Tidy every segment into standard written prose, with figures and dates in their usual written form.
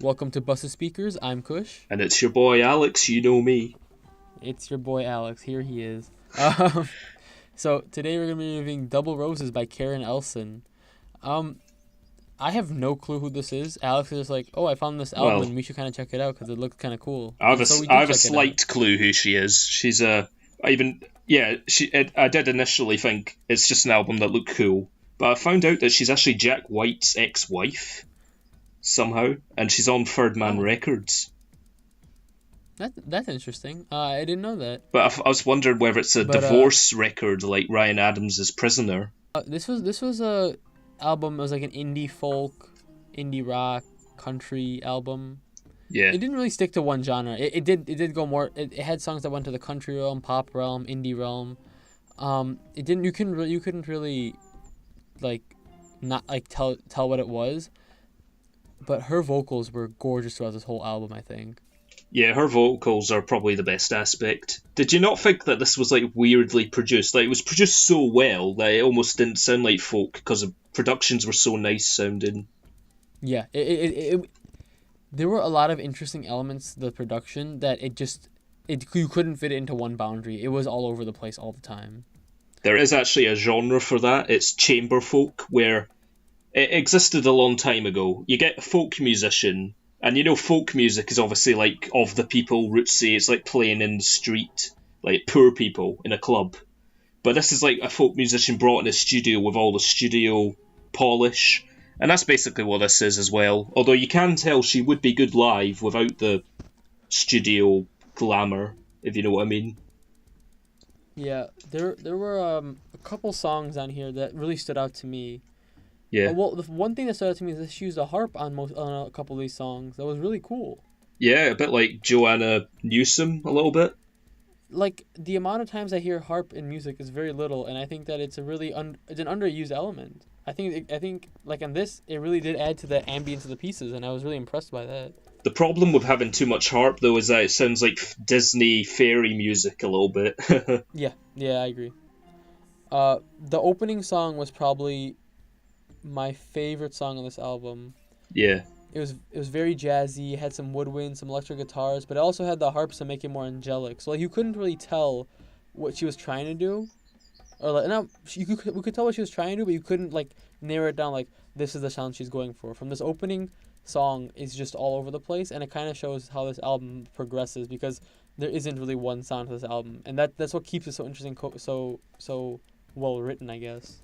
Welcome to Busted Speakers. I'm Kush. And it's your boy Alex, you know me. It's your boy Alex. Here he is. So today we're going to be reviewing Double Roses by Karen Elson. I have no clue who this is. Alex is just like, oh, I found this album and we should kind of check it out because it looks kind of cool. I have a slight clue who she is. She's I did initially think it's just an album that looked cool, but I found out that she's actually Jack White's ex-wife somehow, and she's on Third Man Records. That's interesting. I didn't know that. But I was wondering whether it's a divorce record like Ryan Adams' Prisoner. This was a album. It was like an indie folk, indie rock, country album. Yeah. It didn't really stick to one genre. It did go more. It had songs that went to the country realm, pop realm, indie realm. It didn't. You couldn't really, like, not like tell what it was. But her vocals were gorgeous throughout this whole album, I think. Yeah, her vocals are probably the best aspect. Did you not think that this was like weirdly produced? Like, it was produced so well that it almost didn't sound like folk because the productions were so nice sounding. Yeah, there were a lot of interesting elements to the production that you couldn't fit it into one boundary. It was all over the place all the time. There is actually a genre for that. It's chamber folk, where it existed a long time ago. You get a folk musician, and you know folk music is obviously like of the people, rootsy. It's like playing in the street, like poor people in a club. But this is like a folk musician brought in a studio with all the studio polish, and that's basically what this is as well. Although you can tell she would be good live without the studio glamour, if you know what I mean. Yeah, there were a couple songs on here that really stood out to me. Yeah. Well, the one thing that stood out to me is that she used a harp on a couple of these songs. That was really cool. Yeah, a bit like Joanna Newsom, a little bit. Like, the amount of times I hear harp in music is very little, and I think that it's a really it's an underused element. I think like on this, it really did add to the ambience of the pieces, and I was really impressed by that. The problem with having too much harp, though, is that it sounds like Disney fairy music a little bit. Yeah, I agree. The opening song was probably my favorite song on this album. Yeah. It was very jazzy. It had some woodwind, some electric guitars, but it also had the harps to make it more angelic. So like, you couldn't really tell what she was trying to do, or like, no, we could tell what she was trying to do, but you couldn't like narrow it down like this is the sound she's going for. From this opening song is just all over the place, and it kind of shows how this album progresses because there isn't really one sound to this album, and that's what keeps it so interesting, so well written, I guess.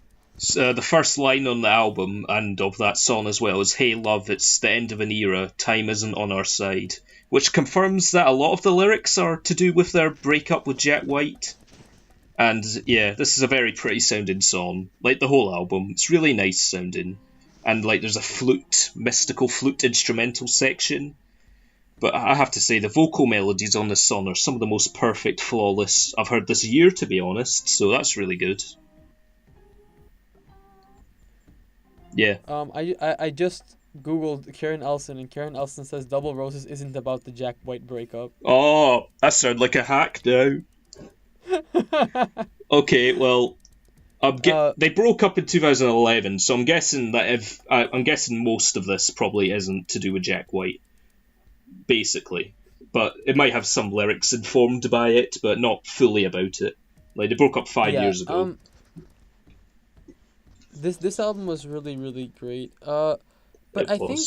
The first line on the album, and of that song as well, is "Hey love, it's the end of an era, time isn't on our side," which confirms that a lot of the lyrics are to do with their breakup with Jack White. And yeah, this is a very pretty sounding song, like the whole album. It's really nice sounding, and like there's a mystical flute instrumental section. But I have to say, the vocal melodies on this song are some of the most perfect, flawless I've heard this year, to be honest, so that's really good. Yeah. I just Googled Karen Elson, and Karen Elson says Double Roses isn't about the Jack White breakup. Oh, that sounds like a hack now. Okay, well, they broke up in 2011, so I'm guessing that I'm guessing most of this probably isn't to do with Jack White, basically. But it might have some lyrics informed by it, but not fully about it. Like, they broke up 5 years ago. This album was really, really great. But I think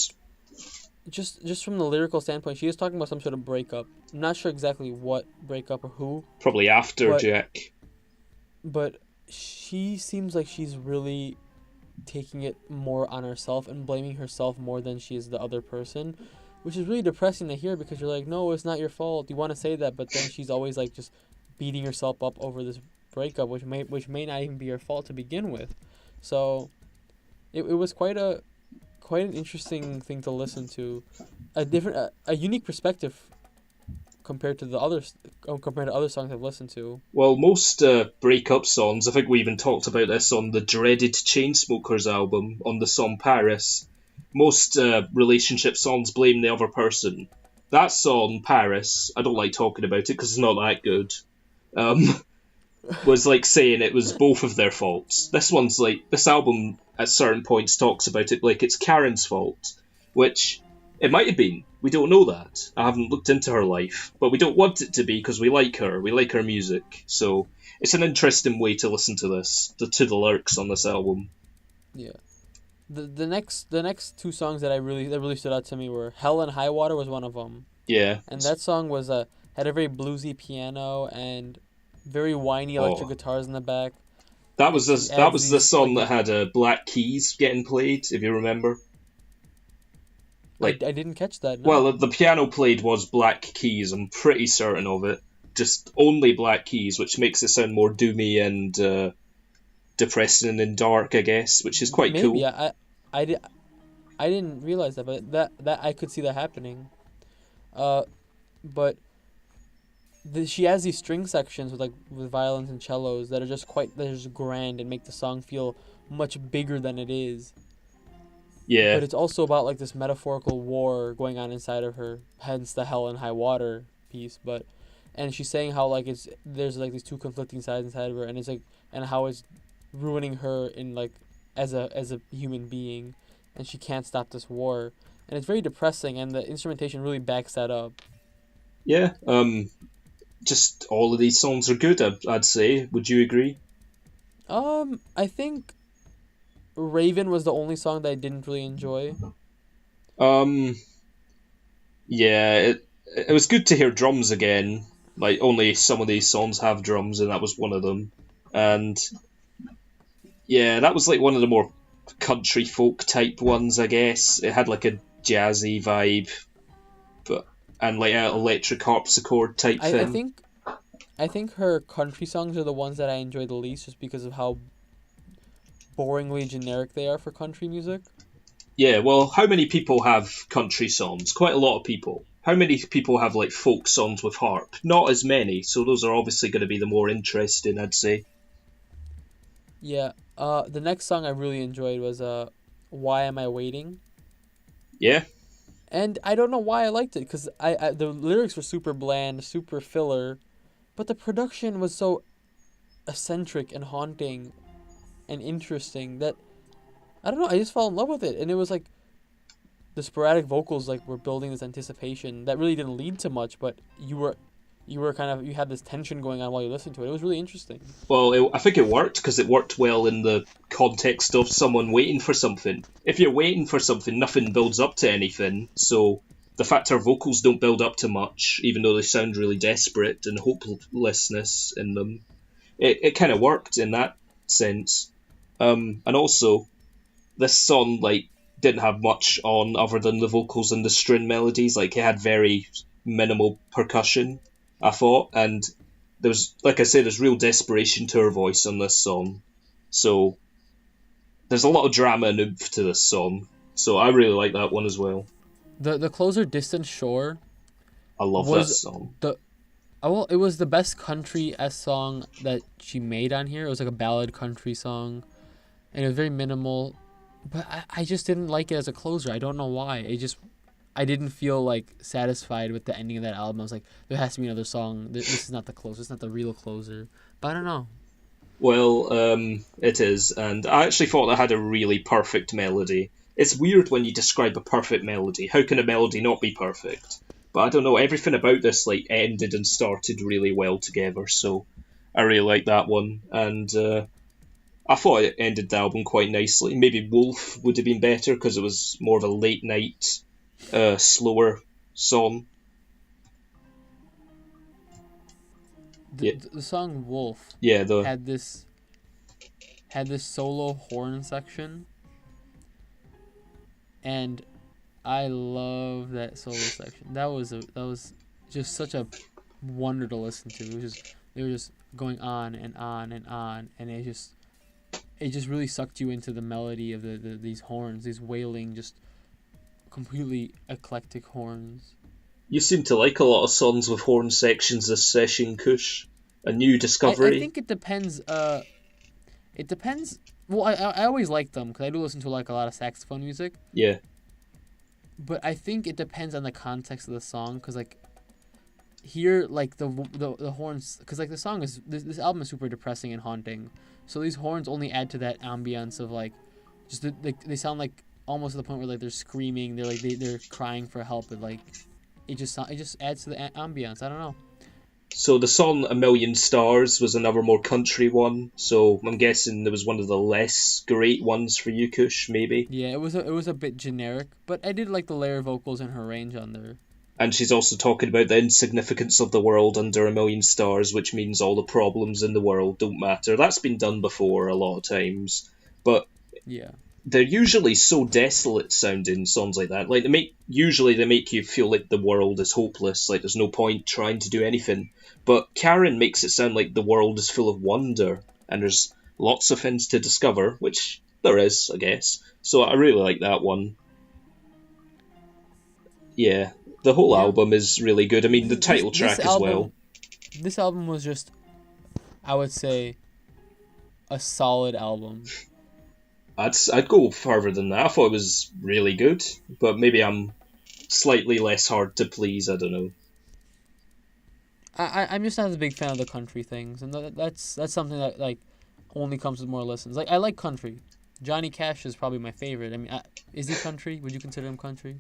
just from the lyrical standpoint, she was talking about some sort of breakup. I'm not sure exactly what breakup or who. Probably after Jack. But she seems like she's really taking it more on herself and blaming herself more than she is the other person, which is really depressing to hear because you're like, no, it's not your fault. You want to say that, but then she's always like just beating herself up over this breakup, which may not even be her fault to begin with. So it was quite an interesting thing to listen to, a unique perspective compared to other songs I've listened to. Well, most breakup songs, I think we even talked about this on the dreaded Chainsmokers album, on the song Paris. Most relationship songs blame the other person. That song, Paris, I don't like talking about it because it's not that good. Was like saying it was both of their faults. This album at certain points talks about it like it's Karen's fault, which It might have been. We don't know that. I haven't looked into her life, but we don't want it to be because we like her. We like her music, so it's an interesting way to listen to this, to the lyrics on this album. Yeah. The next two songs that really stood out to me were "Hell and High Water" was one of them, Yeah. and that song was had a very bluesy piano and very whiny electric Oh, guitars in the back. that And was she that adds was the these song that had black keys getting played, if you remember. I Like, didn't catch that. No. well, the piano played was black keys. I'm pretty certain of it. Just only black keys, which makes it sound more doomy and depressing and dark, I guess, which is quite Maybe cool. I, di- I didn't realize that, but that I could see that happening. Uh, but she has these string sections with violins and cellos that are just grand and make the song feel much bigger than it is. Yeah, But it's also about like this metaphorical war going on inside of her, hence the hell and high water piece. But and she's saying how like there's like these two conflicting sides inside of her, and it's like and how it's ruining her in like as a human being, and she can't stop this war, and it's very depressing, and the instrumentation really backs that up. yeah. Just all of these songs are good. I'd say. Would you agree? I think Raven was the only song that I didn't really enjoy. Um, yeah. It was good to hear drums again. Like only some of these songs have drums, and that was one of them. And yeah, that was like one of the more country folk type ones, I guess. It had like a jazzy vibe, but and like an electric harpsichord type I, I thing. think I think her country songs are the ones that I enjoy the least, just because of how boringly generic they are for country music. Yeah, well, how many people have country songs? Quite a lot of people. How many people have like folk songs with harp? Not as many, so those are obviously going to be the more interesting, I'd say. Yeah. The next song I really enjoyed was "Why Am I Waiting," Yeah, and I don't know why I liked it because I the lyrics were super bland, super filler, but the production was so eccentric and haunting and interesting that I don't know. I just fell in love with it, and it was like the sporadic vocals like were building this anticipation that really didn't lead to much, but you had this tension going on while you listened to it. It was really interesting. well, I think it worked because it worked well in the context of someone waiting for something. If you're waiting for something, nothing builds up to anything, so the fact her vocals don't build up to much, even though they sound really desperate and hopelessness in them, it kind of worked in that sense. And also, this song like didn't have much on other than the vocals and the string melodies. Like it had very minimal percussion, I thought, and there was, like I said, there's real desperation to her voice on this song. So there's a lot of drama and oomph to this song. So I really like that one as well. The closer "Distant Shore" I love that was song. the well, it was the best country s song that she made on here. It was like a ballad country song, and it was very minimal. But I just didn't like it as a closer. I don't know why. I didn't feel like satisfied with the ending of that album. I was like, there has to be another song. This is not the closer. It's not the real closer. But I don't know. Well, it is, and I actually thought it had a really perfect melody. It's weird when you describe a perfect melody. How can a melody not be perfect? But I don't know. Everything about this like ended and started really well together, so I really like that one. And I thought it ended the album quite nicely. Maybe Wolf would have been better because it was more of a late night, slower song. The, Yeah, the song "Wolf" yeah. The had this had this solo horn section, and I love that solo section. That was just such a wonder to listen to. It was just they were just going on and on and on, and it just really sucked you into the melody of these horns, these wailing, just completely eclectic horns. You seem to like a lot of songs with horn sections this session, Kush. A new I discovery. think it depends. It depends. Well, I always like them because I do listen to like a lot of saxophone music. Yeah, But I think it depends on the context of the song, because like here like the horns, because like the song is this album is super depressing and haunting, so these horns only add to that ambiance of like just they sound like almost to the point where like they're screaming, they're like they're crying for help, and like it just adds to the ambiance. I don't know. So the song "A Million Stars" was another more country one. So I'm guessing there was one of the less great ones for you, Kush, maybe. Yeah, it was a bit generic, but I did like the layer vocals and her range on there. And she's also talking about the insignificance of the world under a million stars, which means all the problems in the world don't matter. That's been done before a lot of times, but Yeah. they're usually so desolate sounding songs like that. Like they make you feel like the world is hopeless, like there's no point trying to do anything. But Karen makes it sound like the world is full of wonder and there's lots of things to discover, which there is, I guess. So I really like that one. Yeah, the whole Yeah. album is really good. I mean, the title This track as album, well. This album was just, I would say, a solid album. I'd go further than that. I thought it was really good, but maybe I'm slightly less hard to please. I don't know. I'm just not a big fan of the country things, and that's something that like only comes with more listens. Like I like country. Johnny Cash is probably my favorite. I mean, is he country? Would you consider him country?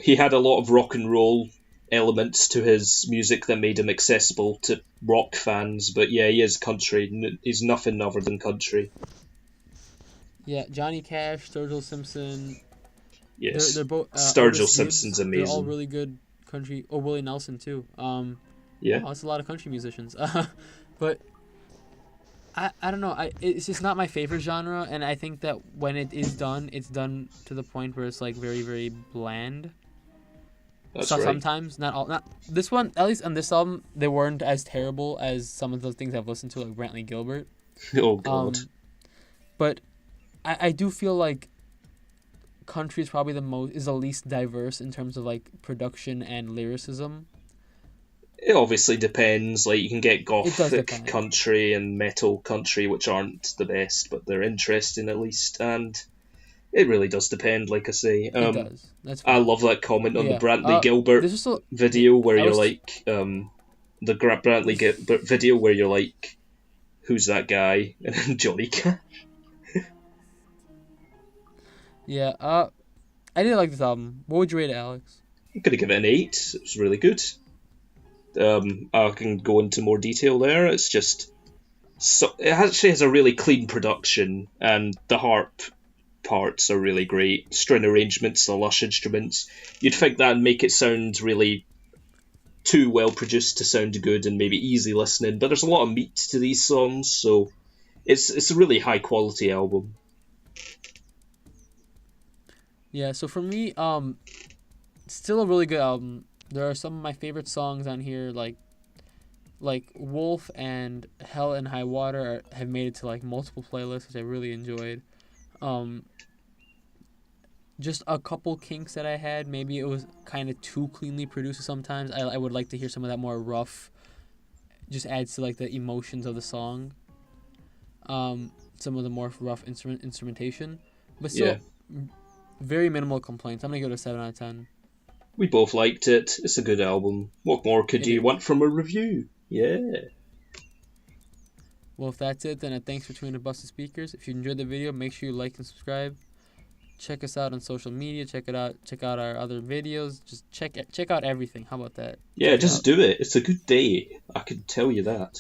He had a lot of rock and roll elements to his music that made him accessible to rock fans. But yeah, he is country. He's nothing other than country. Yeah, Johnny Cash, Sturgill Simpson. Yes, They're both Sturgill Otis Simpson's Gibbs. They're all amazing. really good country. Oh, Willie Nelson too. Yeah, Wow, that's a lot of country musicians. But I don't know. It's just not my favorite genre, and I think that when it is done, it's done to the point where it's like very very bland. that's So right. sometimes, not all. Not this one. At least on this album, they weren't as terrible as some of the things I've listened to, like Brantley Gilbert. Oh God. But I do feel like country is probably the least diverse in terms of like production and lyricism. It obviously depends. Like you can get It does gothic depend. country and metal country, which aren't the best, but they're interesting at least. And it really does depend. Like I say, It does. That's I fair. love that comment on the Yeah. Brantley Gilbert There's just a video where I you're was like, the Brantley Gilbert video where you're like, who's that guy? And then Johnny Cash. yeah. I did like this album. What would you rate it, Alex? I'm gonna give it an 8. It was really good. I can go into more detail there. It's just it actually has a really clean production, and the harp parts are really great. String arrangements, the lush instruments. You'd think that'd make it sound really too well produced to sound good and maybe easy listening, but there's a lot of meat to these songs, so it's a really high quality album. Yeah. So for me, still a really good album. There are some of my favorite songs on here, like Wolf and Hell and High Water have made it to like multiple playlists, which I really enjoyed. Um, just a couple kinks that I had. Maybe it was kind of too cleanly produced sometimes. I would like to hear some of that more rough. Just adds to like the emotions of the song. Some of the more rough instrumentation, but still very minimal complaints. I'm gonna go to 7 out of 10. We both liked it. It's a good album. What more could you want from a review? Yeah. Well, if that's it, then thanks for tuning to Busted Speakers. If you enjoyed the video, make sure you like and subscribe. Check us out on social media. Check out our other videos. Just check out everything. How about that? Yeah, just do it. It's a good day. I can tell you that.